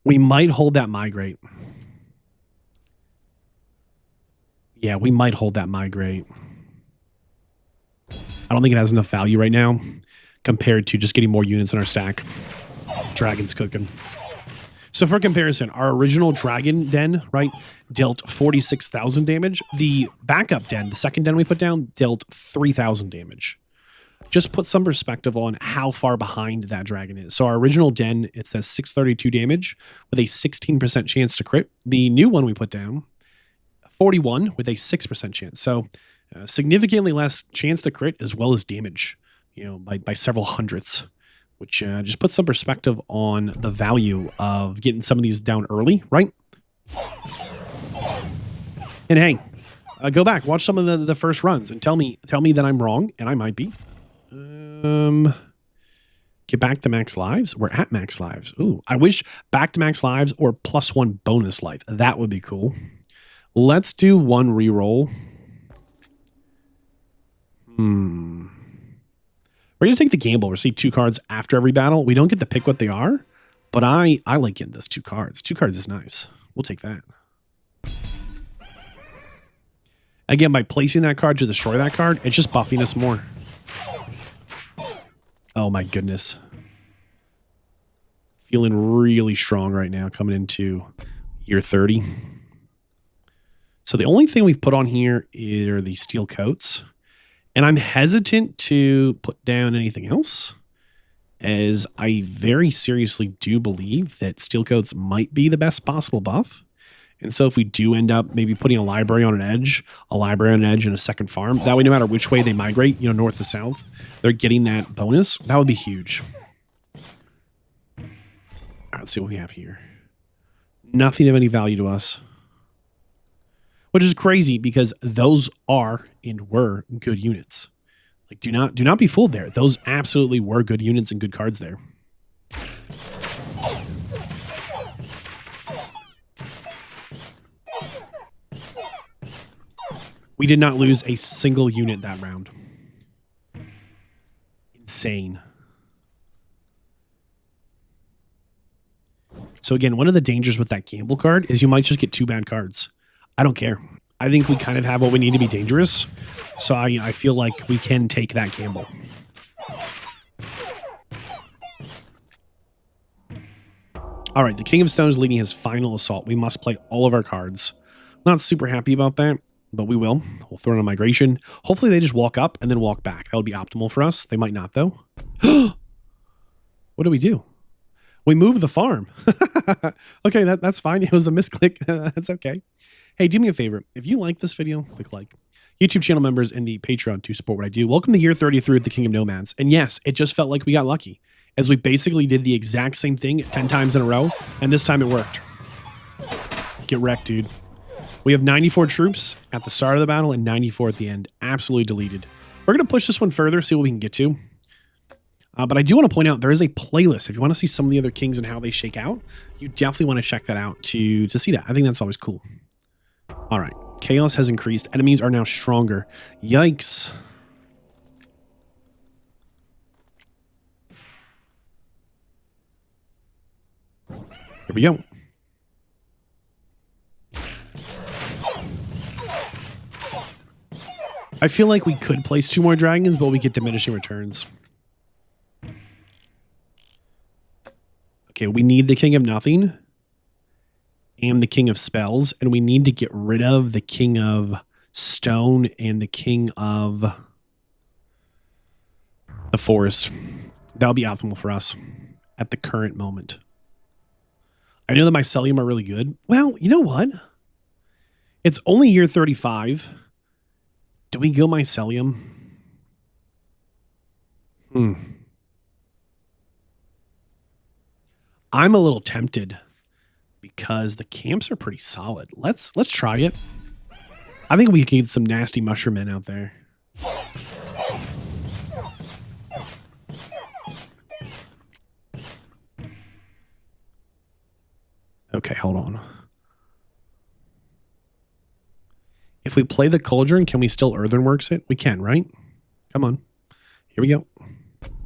Speaker 1: We might hold that migrate. Yeah, we might hold that migrate. I don't think it has enough value right now compared to just getting more units in our stack. Dragon's cooking. So for comparison, our original dragon den, right, dealt 46,000 damage. The backup den, the second den we put down, dealt 3,000 damage. Just put some perspective on how far behind that dragon is. So our original den, it says 632 damage with a 16% chance to crit. The new one we put down, 41 with a 6% chance. So significantly less chance to crit as well as damage, you know, by several hundreds. Which just puts some perspective on the value of getting some of these down early, right? And hey, go back, watch some of the first runs, and tell me that I'm wrong, and I might be. Get back to max lives. We're at max lives. Ooh, I wish back to max lives or +1 bonus life. That would be cool. Let's do one reroll. We're going to take the gamble. Receive 2 cards after every battle. We don't get to pick what they are, but I like getting those 2 cards. 2 cards is nice. We'll take that. Again, by placing that card to destroy that card, it's just buffing us more. Oh my goodness. Feeling really strong right now coming into year 30. So the only thing we've put on here are the steel coats. And I'm hesitant to put down anything else, as I very seriously do believe that steel coats might be the best possible buff. And so if we do end up maybe putting a library on an edge, and a second farm, that way no matter which way they migrate, you know, north to south, they're getting that bonus. That would be huge. All right, let's see what we have here. Nothing of any value to us. Which is crazy because those are and were good units. Like, do not be fooled there. Those absolutely were good units and good cards there. We did not lose a single unit that round. Insane. So again, one of the dangers with that gamble card is you might just get 2 bad cards. I don't care. I think we kind of have what we need to be dangerous. So I feel like we can take that gamble. All right, the King of Stones leading his final assault. We must play all of our cards. Not super happy about that, but we will. We'll throw in a migration. Hopefully they just walk up and then walk back. That would be optimal for us. They might not, though. What do we do? We move the farm. Okay, that's fine. It was a misclick. That's okay. Hey, do me a favor. If you like this video, click like. YouTube channel members and the Patreon to support what I do. Welcome to year 33 at the King of Nomads. And yes, it just felt like we got lucky, as we basically did the exact same thing 10 times in a row, and this time it worked. Get wrecked, dude. We have 94 troops at the start of the battle and 94 at the end. Absolutely deleted. We're going to push this one further, see what we can get to. But I do want to point out there is a playlist. If you want to see some of the other kings and how they shake out, you definitely want to check that out to see that. I think that's always cool. All right. Chaos has increased. Enemies are now stronger. Yikes. Here we go. I feel like we could place 2 more dragons, but we get diminishing returns. Okay, we need the King of Nothing and the King of Spells, and we need to get rid of the King of stone and the king of the forest. That'll be optimal for us at the current moment. I know the mycelium are really good. Well, you know what? It's only year 35. Do we go mycelium? I'm a little tempted because the camps are pretty solid. Let's try it. I think we can get some nasty mushroom men out there. Okay, hold on. If we play the cauldron, can we still earthenworks it? We can, right? Come on. Here we go.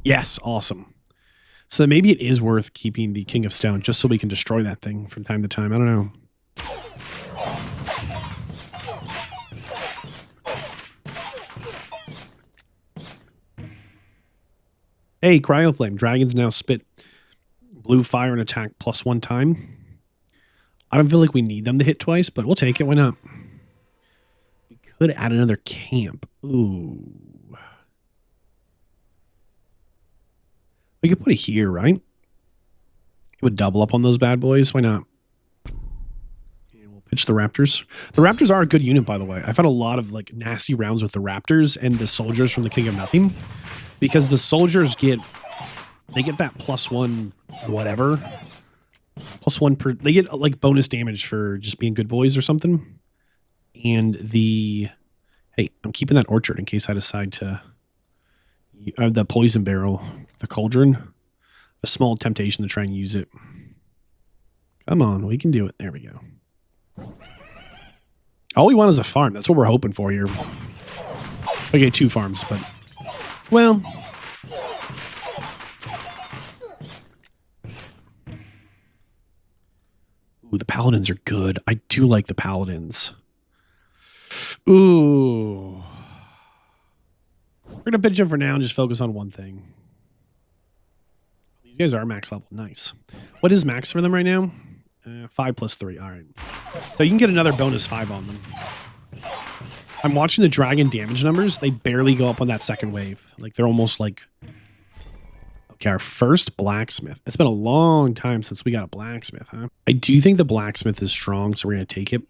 Speaker 1: Yes, awesome. So maybe it is worth keeping the King of Stone just so we can destroy that thing from time to time. I don't know. Hey, Cryoflame. Dragons now spit blue fire and attack +1 time. I don't feel like we need them to hit twice, but we'll take it. Why not? We could add another camp. Ooh. We could put it here, right? It would double up on those bad boys. Why not? And we'll pitch the Raptors. The Raptors are a good unit, by the way. I've had a lot of like nasty rounds with the Raptors and the soldiers from the King of Nothing. Because the soldiers get that +1 whatever. +1 per, they get like bonus damage for just being good boys or something. And hey, I'm keeping that orchard in case I decide to, the poison barrel, the cauldron, a small temptation to try and use it. Come on, we can do it. There we go. All we want is a farm. That's what we're hoping for here. Okay, 2 farms, but, well, ooh, the paladins are good. I do like the paladins. Ooh. We're going to pitch in for now and just focus on one thing. These guys are max level. Nice. What is max for them right now? 5 + 3. All right. So you can get another bonus 5 on them. I'm watching the dragon damage numbers. They barely go up on that second wave. Like, they're almost like... Okay, our first blacksmith. It's been a long time since we got a blacksmith, huh? I do think the blacksmith is strong, so we're going to take it.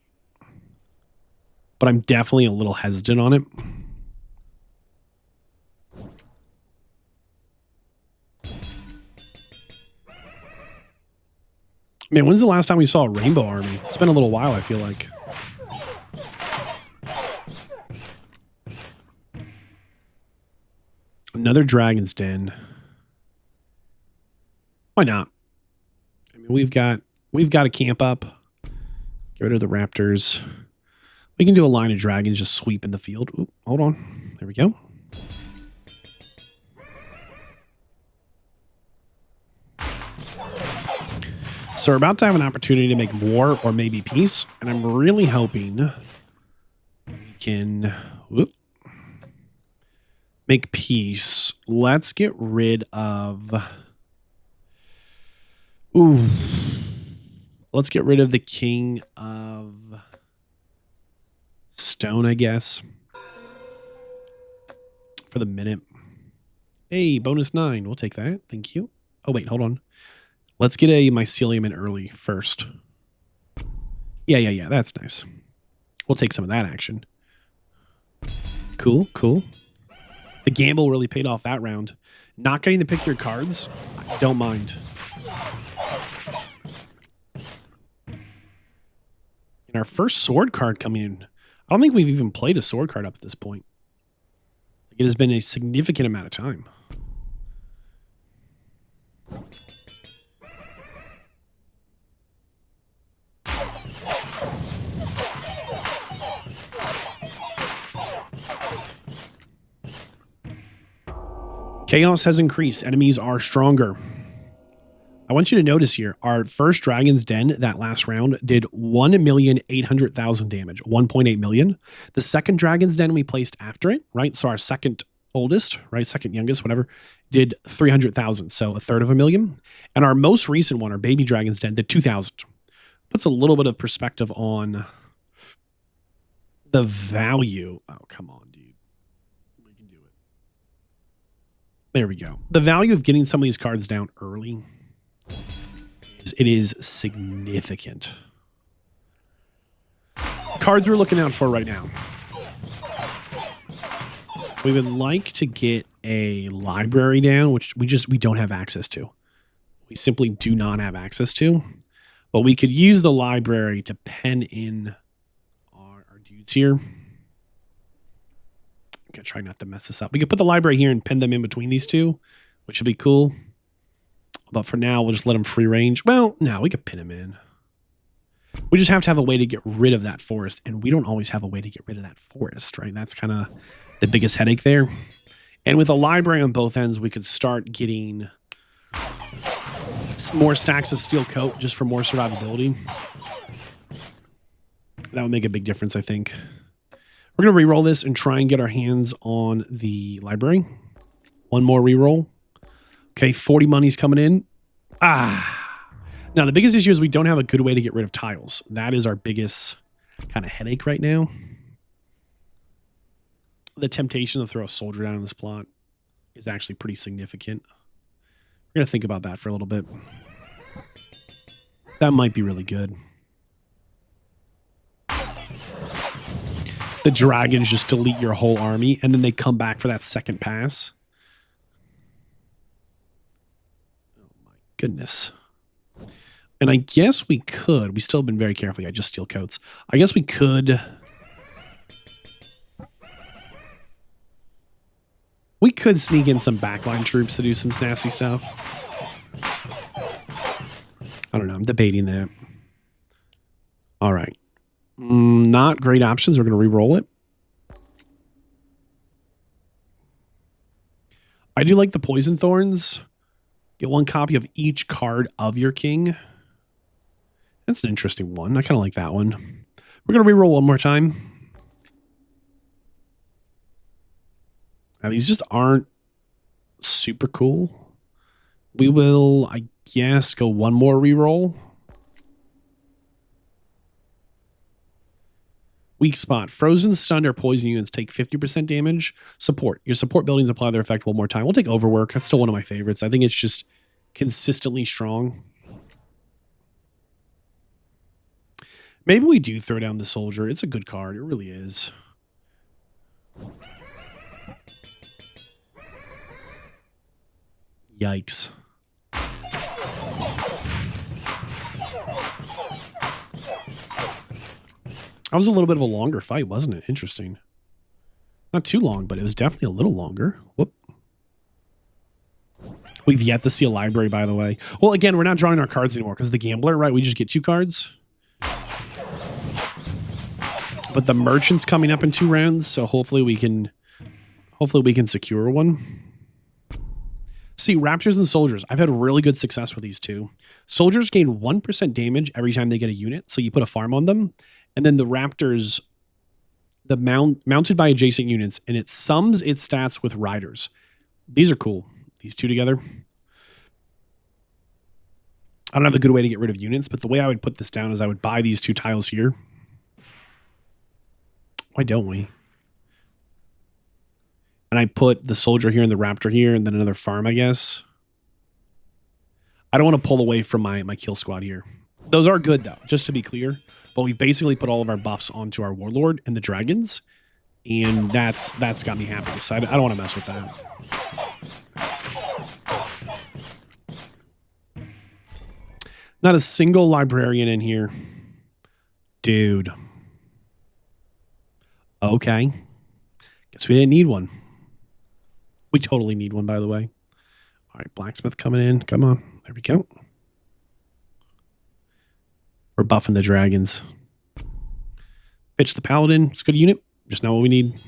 Speaker 1: But I'm definitely a little hesitant on it. Man, when's the last time we saw a rainbow army? It's been a little while, I feel like. Another dragon's den. Why not? I mean, we've got a camp up. Get rid of the raptors. We can do a line of dragons just sweep in the field. Ooh, hold on. There we go. So we're about to have an opportunity to make war or maybe peace. And I'm really hoping we can make peace. Let's get rid of... Ooh. Let's get rid of the King of Stone, I guess. For the minute. Hey, bonus 9. We'll take that. Thank you. Oh, wait, hold on. Let's get a mycelium in early first. Yeah. That's nice. We'll take some of that action. Cool. The gamble really paid off that round. Not getting to pick your cards, I don't mind. And our first sword card coming in. I don't think we've even played a sword card up at this point. It has been a significant amount of time. Chaos has increased. Enemies are stronger. I want you to notice here, our first Dragon's Den, that last round, did 1,800,000 damage, 1.8 million. The second Dragon's Den we placed after it, right? So our second oldest, right? Second youngest, whatever, did 300,000. So 1/3 of a million. And our most recent one, our baby Dragon's Den, did 2,000. Puts a little bit of perspective on The value. Oh, come on, dude. We can do it. There we go. The value of getting some of these cards down early is significant. Cards we're looking out for right now. We would like to get a library down, which we don't have access to. We simply do not have access to. But we could use the library to pen in our dudes here. I'm going to try not to mess this up. We could put the library here and pen them in between these two, which would be cool. But for now, we'll just let them free range. Well, no, we could pin them in. We just have to have a way to get rid of that forest, and we don't always have a way to get rid of that forest, right? That's kind of the biggest headache there. And with a library on both ends, we could start getting more stacks of steel coat just for more survivability. That would make a big difference, I think. We're going to reroll this and try and get our hands on the library. One more reroll. Okay, 40 money's coming in. Now, the biggest issue is we don't have a good way to get rid of tiles. That is our biggest kind of headache right now. The temptation to throw a soldier down in this plot is actually pretty significant. We're going to think about that for a little bit. That might be really good. The dragons just delete your whole army, and then they come back for that second pass. Oh my goodness. And I guess we could. We still have been very careful. I just steal coats. I guess we could. We could sneak in some backline troops to do some nasty stuff. I don't know. I'm debating that. All right. Not great options. We're going to re-roll it. I do like the poison thorns. Get one copy of each card of your king. That's an interesting one. I kind of like that one. We're going to re-roll one more time. Now, these just aren't super cool. We will, I guess, go one more re-roll. Weak spot. Frozen, stunned, or poison units take 50% damage. Support. Your support buildings apply their effect one more time. We'll take Overwork. That's still one of my favorites. I think it's just consistently strong. Maybe we do throw down the soldier. It's a good card. It really is. Yikes. That was a little bit of a longer fight, wasn't it? Interesting. Not too long, but it was definitely a little longer. Whoop. We've yet to see a library, by the way. Well, again, we're not drawing our cards anymore because the gambler, right? We just get 2 cards. But the merchant's coming up in 2 rounds, so hopefully we can secure one. See, raptors and soldiers. I've had really good success with these two. Soldiers gain 1% damage every time they get a unit, so you put a farm on them. And then the raptors, mounted by adjacent units, and it sums its stats with riders. These are cool. These two together. I don't have a good way to get rid of units, but the way I would put this down is I would buy these 2 tiles here. Why don't we? And I put the soldier here and the raptor here and then another farm, I guess. I don't want to pull away from my kill squad here. Those are good, though, just to be clear. But we basically put all of our buffs onto our warlord and the dragons. And that's got me happy. So I don't want to mess with that. Not a single librarian in here. Dude. Okay. Guess we didn't need one. We totally need one, by the way. All right, blacksmith coming in. Come on. There we go. We're buffing the dragons. Pitch the paladin. It's a good unit. Just not what we need.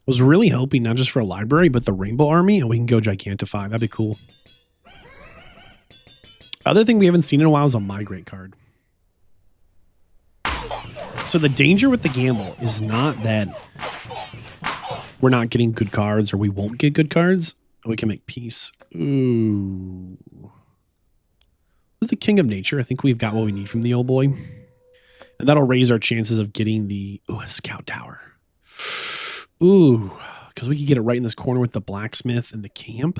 Speaker 1: I was really hoping not just for a library, but the rainbow army, and we can go gigantify. That'd be cool. Other thing we haven't seen in a while is a migrate card. So the danger with the gamble is not that we're not getting good cards or we won't get good cards, we can make peace. Ooh. With the King of Nature, I think we've got what we need from the old boy. And that'll raise our chances of getting the a scout tower. Ooh, because we could get it right in this corner with the blacksmith and the camp.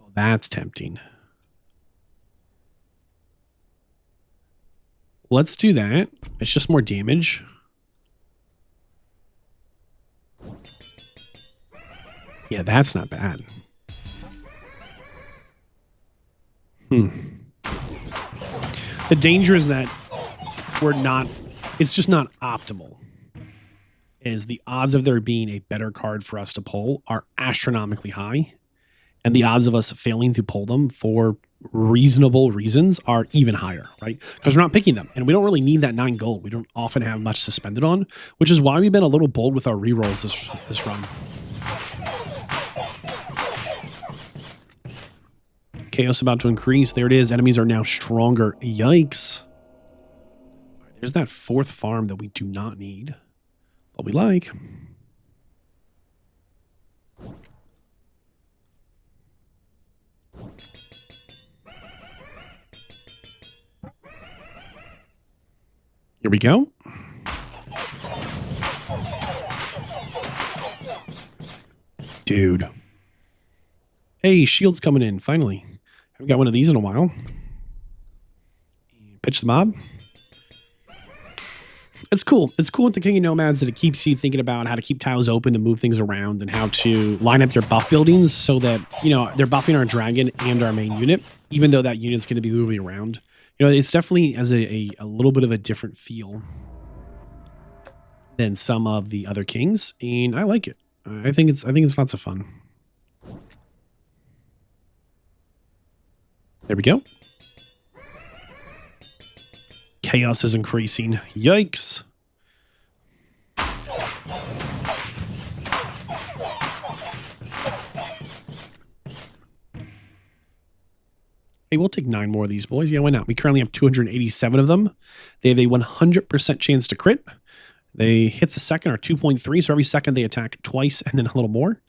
Speaker 1: Oh, that's tempting. Let's do that. It's just more damage. Yeah, that's not bad. The danger is that it's just not optimal. Is the odds of there being a better card for us to pull are astronomically high. And the odds of us failing to pull them for reasonable reasons are even higher, right? Because we're not picking them. And we don't really need that 9 gold. We don't often have much suspended on, which is why we've been a little bold with our rerolls this run. Chaos about to increase. There it is. Enemies are now stronger. Yikes. There's that 4th farm that we do not need, but we like. Here we go. Dude. Hey, shield's coming in, finally. Haven't got one of these in a while. Pitch the mob. It's cool. It's cool with the King of Nomads that it keeps you thinking about how to keep tiles open to move things around and how to line up your buff buildings so that, you know, they're buffing our dragon and our main unit, even though that unit's going to be moving around. You know, it's definitely has a little bit of a different feel than some of the other kings, and I like it. I think it's lots of fun. There we go. Chaos is increasing. Yikes. Hey, we'll take 9 more of these boys. Yeah, why not? We currently have 287 of them. They have a 100% chance to crit. They hits a second are 2.3, so every second they attack twice and then a little more.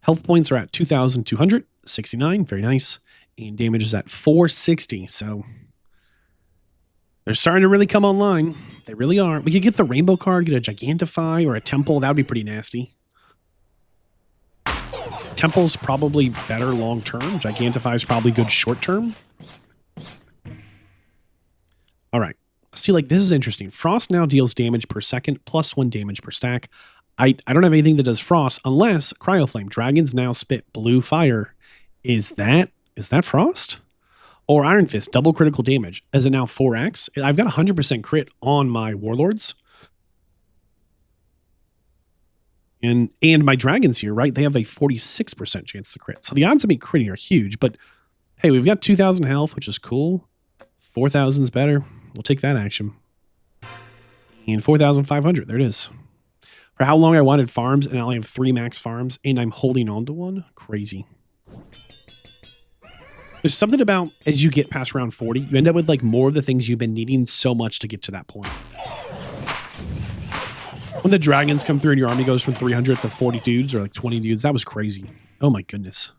Speaker 1: Health points are at 2,269. Very nice. And damage is at 460. So they're starting to really come online. They really are. We could get the rainbow card, get a Gigantify or a Temple. That would be pretty nasty. Temple's probably better long term. Gigantify is probably good short term. All right. See, like, this is interesting. Frost now deals damage per second, plus 1 damage per stack. I don't have anything that does Frost unless Cryoflame. Dragons now spit blue fire. Is that Frost? Or Iron Fist, double critical damage. Is it now 4x? I've got 100% crit on my Warlords. And my dragons here, right? They have a 46% chance to crit. So the odds of me critting are huge, but hey, we've got 2,000 health, which is cool. 4,000 is better. We'll take that action. And 4,500, there it is. For how long I wanted farms, and I only have 3 max farms, and I'm holding on to 1. Crazy. There's something about, as you get past round 40, you end up with like more of the things you've been needing so much to get to that point. When the dragons come through and your army goes from 300 to 40 dudes or like 20 dudes, that was crazy. Oh my goodness.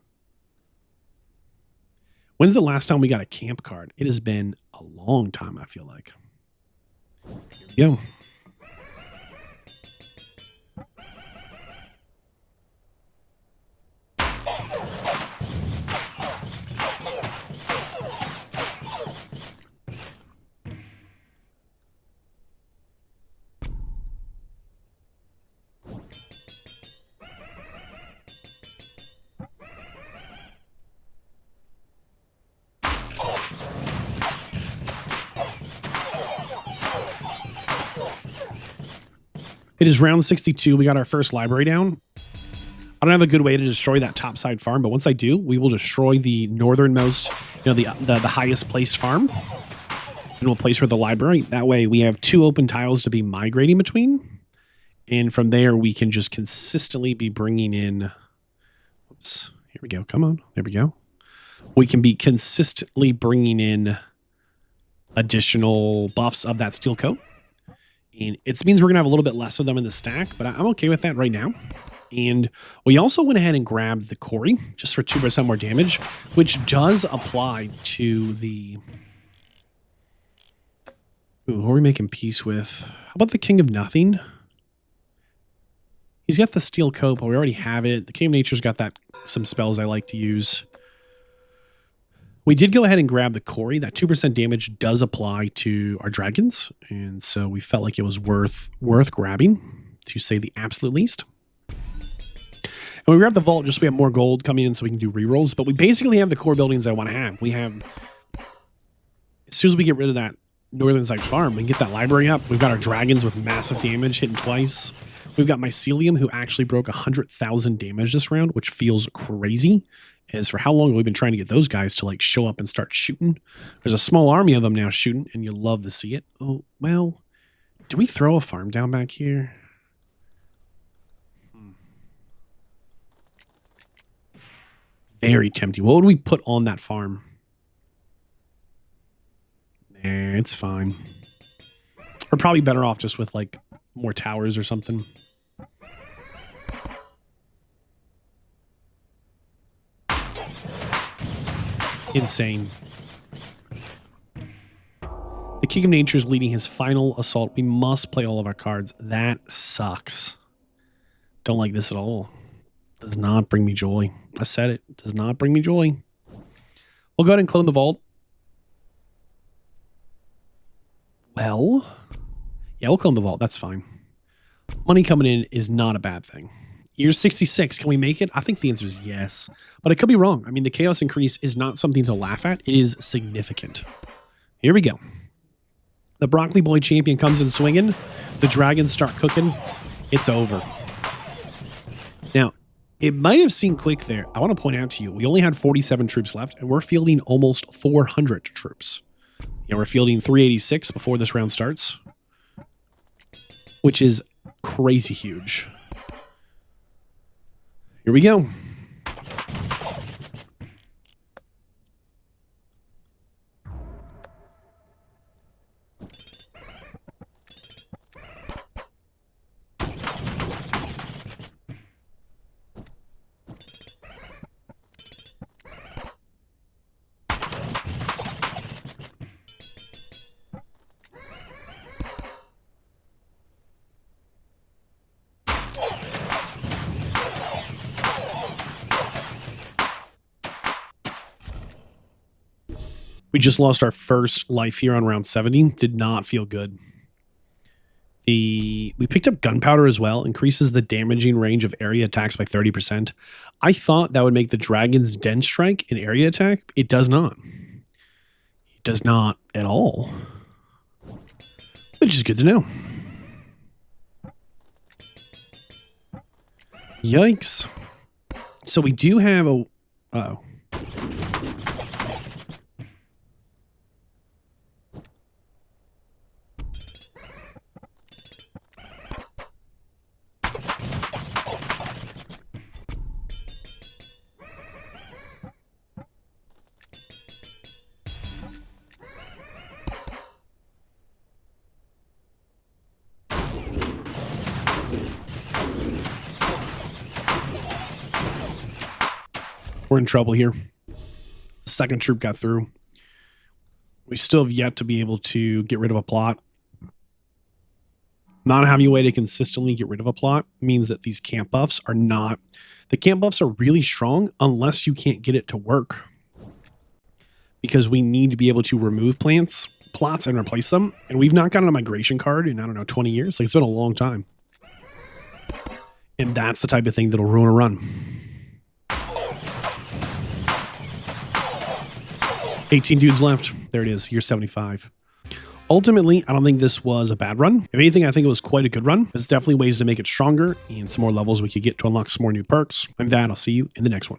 Speaker 1: When's the last time we got a camp card? It has been a long time, I feel like. Here we go. It is round 62. We got our first library down. I don't have a good way to destroy that topside farm, but once I do, we will destroy the northernmost, you know, the highest placed farm. And we'll place her the library. That way we have 2 open tiles to be migrating between. And from there, we can just consistently be bringing in... Oops. Here we go. Come on. There we go. We can be consistently bringing in additional buffs of that steel coat. And it means we're going to have a little bit less of them in the stack, but I'm okay with that right now. And we also went ahead and grabbed the Quarry just for 2% more damage, which does apply to the... Ooh, who are we making peace with? How about the King of Nothing? He's got the Steel Coat, but we already have it. The King of Nature's got some spells I like to use. We did go ahead and grab the Quarry. That 2% damage does apply to our dragons, and so we felt like it was worth grabbing, to say the absolute least. And we grabbed the vault just so we have more gold coming in so we can do rerolls, but we basically have the core buildings I want to have. We have, as soon as we get rid of that northern side farm, we can get that library up. We've got our dragons with massive damage hitting twice. We've got Mycelium, who actually broke 100,000 damage this round, which feels crazy. As for how long we've been trying to get those guys to like show up and start shooting. There's a small army of them now shooting, and you'll love to see it. Oh, well, do we throw a farm down back here? Very tempting. What would we put on that farm? Nah, it's fine. We're probably better off just with like more towers or something. Insane. The King of Nature is leading his final assault. We must play all of our cards. That sucks. Don't like this at all. Does not bring me joy. I said it. Does not bring me joy. We'll go ahead and clone the vault. Well, yeah, we'll clone the vault. That's fine. Money coming in is not a bad thing. Year 66, can we make it? I think the answer is yes, but I could be wrong. I mean, the chaos increase is not something to laugh at. It is significant. Here we go. The Broccoli Boy champion comes in swinging. The dragons start cooking. It's over. Now, it might have seemed quick there. I want to point out to you, we only had 47 troops left, and we're fielding almost 400 troops. Yeah, we're fielding 386 before this round starts, which is crazy huge. Here we go. We just lost our first life here on round 70. Did not feel good. We picked up gunpowder as well. Increases the damaging range of area attacks by 30%. I thought that would make the dragon's den strike an area attack. It does not. It does not at all. Which is good to know. Yikes. So we do have a... Uh-oh. We're in trouble here. The second troop got through. We still have yet to be able to get rid of a plot. Not having a way to consistently get rid of a plot means that these camp buffs are not... The camp buffs are really strong unless you can't get it to work. Because we need to be able to remove plots and replace them. And we've not gotten a migration card in, I don't know, 20 years. Like, it's been a long time. And that's the type of thing that'll ruin a run. 18 dudes left. There it is, year 75. Ultimately, I don't think this was a bad run. If anything, I think it was quite a good run. There's definitely ways to make it stronger and some more levels we could get to unlock some more new perks. And with that, I'll see you in the next one.